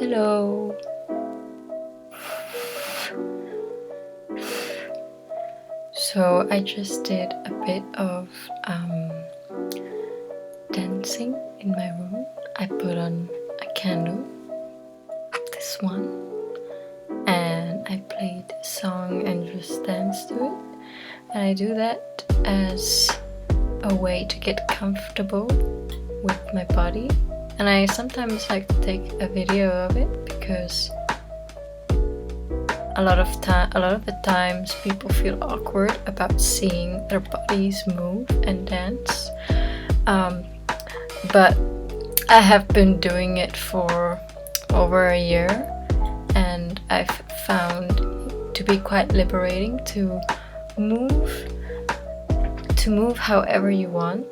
Hello. So I just did a bit of dancing in my room. I put on a candle, this one, and I played a song and just danced to it. And I do that as a way to get comfortable with my body. And I sometimes like to take a video of it because a lot of the times people feel awkward about seeing their bodies move and dance. But I have been doing it for over a year, and I've found to be quite liberating to move however you want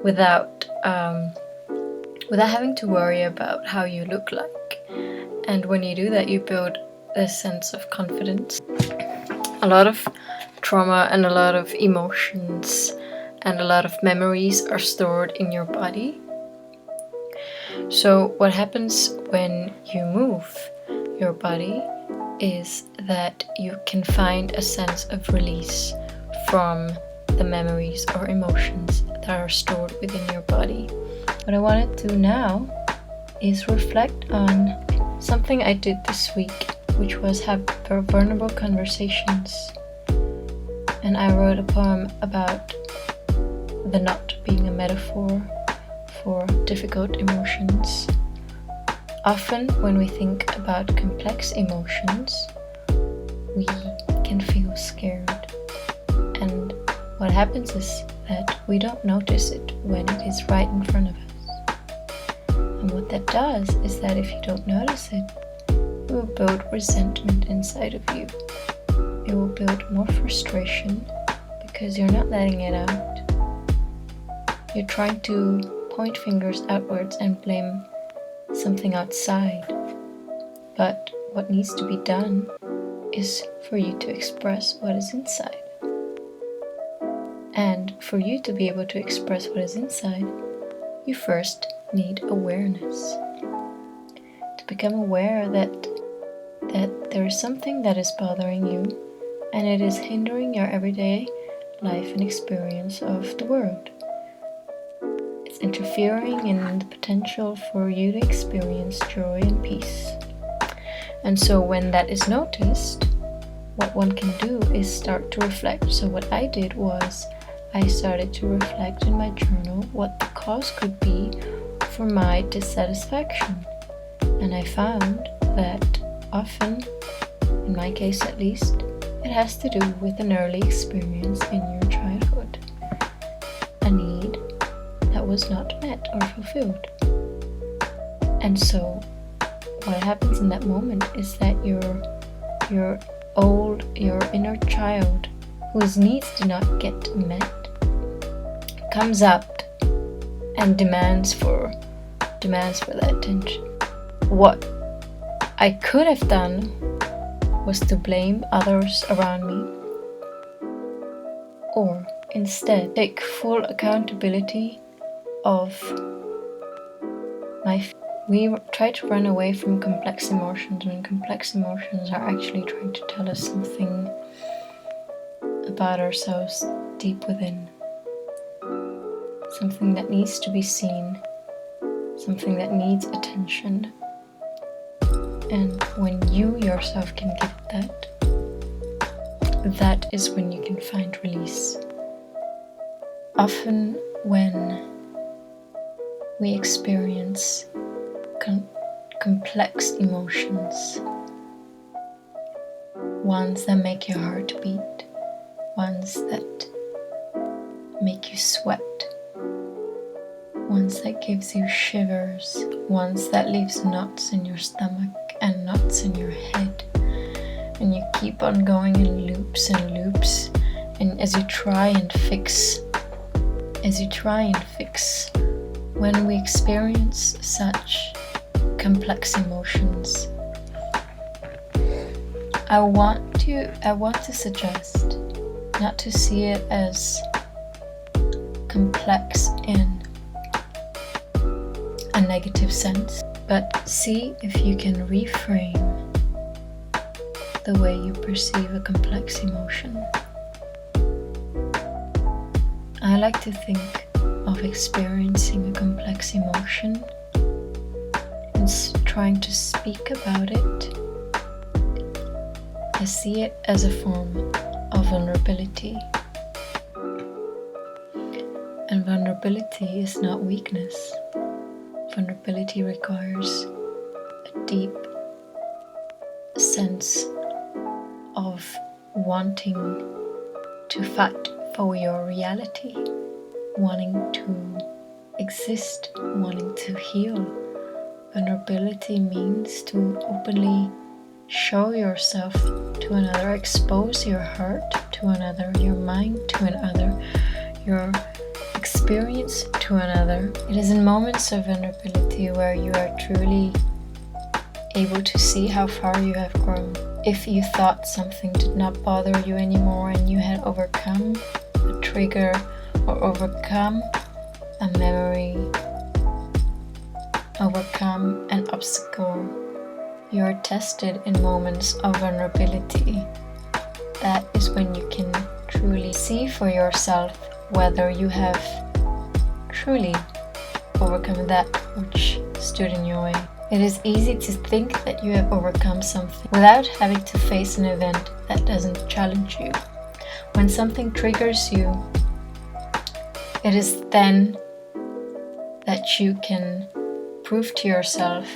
without having to worry about how you look like. And when you do that, you build a sense of confidence. A lot of trauma and a lot of emotions and a lot of memories are stored in your body. So what happens when you move your body is that you can find a sense of release from the memories or emotions that are stored within your body. What I wanted to now is reflect on something I did this week, which was have vulnerable conversations. And I wrote a poem about the knot being a metaphor for difficult emotions. Often when we think about complex emotions, we can feel scared. And what happens is that we don't notice it when it is right in front of us. And what that does is that if you don't notice it, it will build resentment inside of you. It will build more frustration because you're not letting it out. You're trying to point fingers outwards and blame something outside. But what needs to be done is for you to express what is inside. And for you to be able to express what is inside, you first need awareness. To become aware that there is something that is bothering you and it is hindering your everyday life and experience of the world. It's interfering in the potential for you to experience joy and peace. And so when that is noticed, what one can do is start to reflect. So what I did was I started to reflect in my journal what the cause could be for my dissatisfaction. And I found that often, in my case at least, it has to do with an early experience in your childhood. A need that was not met or fulfilled. And so what happens in that moment is that your inner child whose needs do not get met comes up and demands for that attention. What I could have done was to blame others around me, or instead take full accountability of we try to run away from complex emotions when complex emotions are actually trying to tell us something about ourselves deep within. Something that needs to be seen, something that needs attention. And when you yourself can get that is when you can find release. Often when we experience complex emotions, ones that make your heart beat, ones that make you sweat, ones that gives you shivers, ones that leaves knots in your stomach and knots in your head, and you keep on going in loops and loops, and as you try and fix when we experience such complex emotions, I want to suggest not to see it as complex in a negative sense, But see if you can reframe the way you perceive a complex emotion. I like to think of experiencing a complex emotion and trying to speak about it. I see it as a form of vulnerability. And vulnerability is not weakness. Vulnerability requires a deep sense of wanting to fight for your reality, wanting to exist, wanting to heal. Vulnerability means to openly show yourself to another, expose your heart to another, your mind to another, your experience to another. It is in moments of vulnerability where you are truly able to see how far you have grown. If you thought something did not bother you anymore and you had overcome a trigger or overcome a memory, overcome an obstacle, you are tested in moments of vulnerability. That is when you can truly see for yourself whether you have truly overcome that which stood in your way. It is easy to think that you have overcome something without having to face an event that doesn't challenge you. When something triggers you, it is then that you can prove to yourself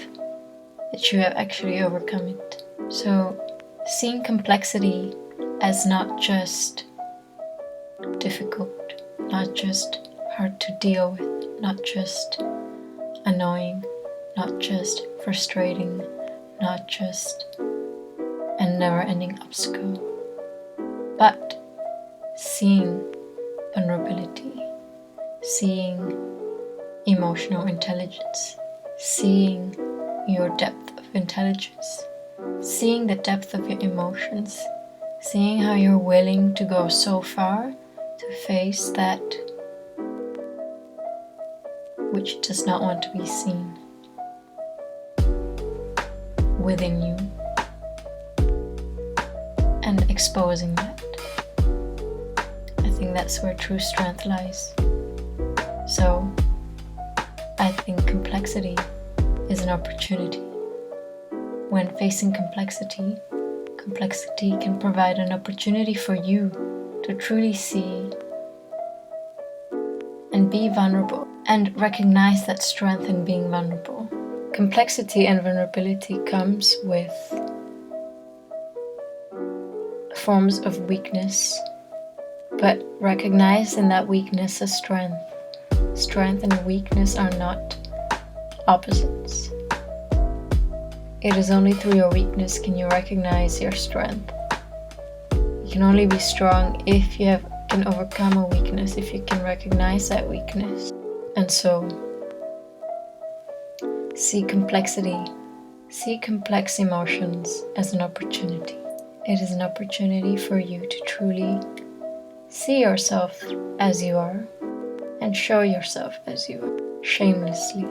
that you have actually overcome it. So, seeing complexity as not just difficult, not just hard to deal with, not just annoying, not just frustrating, not just a never-ending obstacle, but seeing vulnerability, seeing emotional intelligence, seeing your depth of intelligence, seeing the depth of your emotions, seeing how you're willing to go so far to face that which does not want to be seen within you, and exposing that. I think that's where true strength lies. So I think complexity is an opportunity. When facing complexity, complexity can provide an opportunity for you to truly see and be vulnerable and recognize that strength in being vulnerable. Complexity and vulnerability comes with forms of weakness, but recognize in that weakness a strength. Strength and weakness are not opposites. It is only through your weakness can you recognize your strength. You can only be strong if you can overcome a weakness, if you can recognize that weakness. And so, see complexity, see complex emotions as an opportunity. It is an opportunity for you to truly see yourself as you are and show yourself as you are, shamelessly.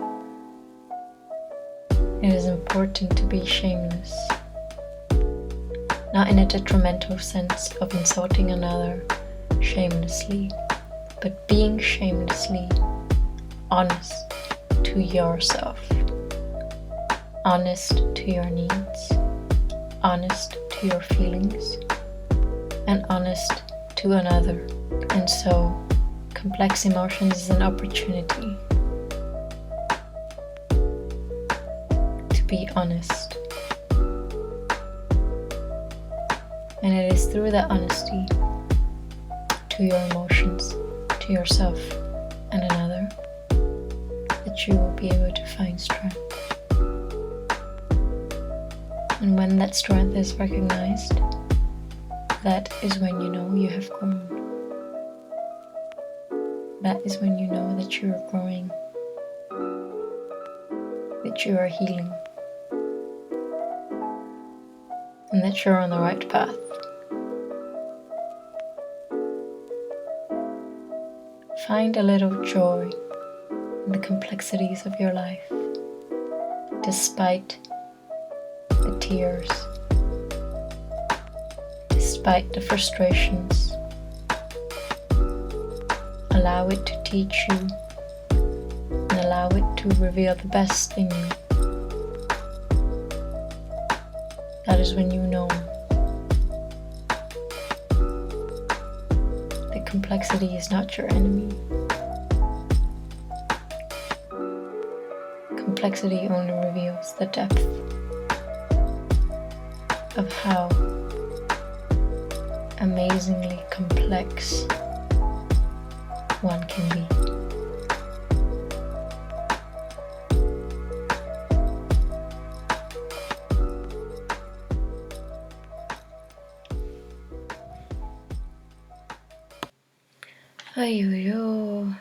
It is important to be shameless, not in a detrimental sense of insulting another shamelessly, but being shamelessly honest to yourself, honest to your needs, honest to your feelings, and honest to another. And so, complex emotions is an opportunity to be honest. And it is through that honesty to your emotions, to yourself and another, that you will be able to find strength. And when that strength is recognized, that is when you know you have grown. That is when you know that you are growing, that you are healing, and that you're on the right path. Find a little joy in the complexities of your life. despite the tears, despite the frustrations. Allow it to teach you and allow it to reveal the best in you. That is when you know that complexity is not your enemy. Complexity only reveals the depth of how amazingly complex one can be. Ay, yo, yo.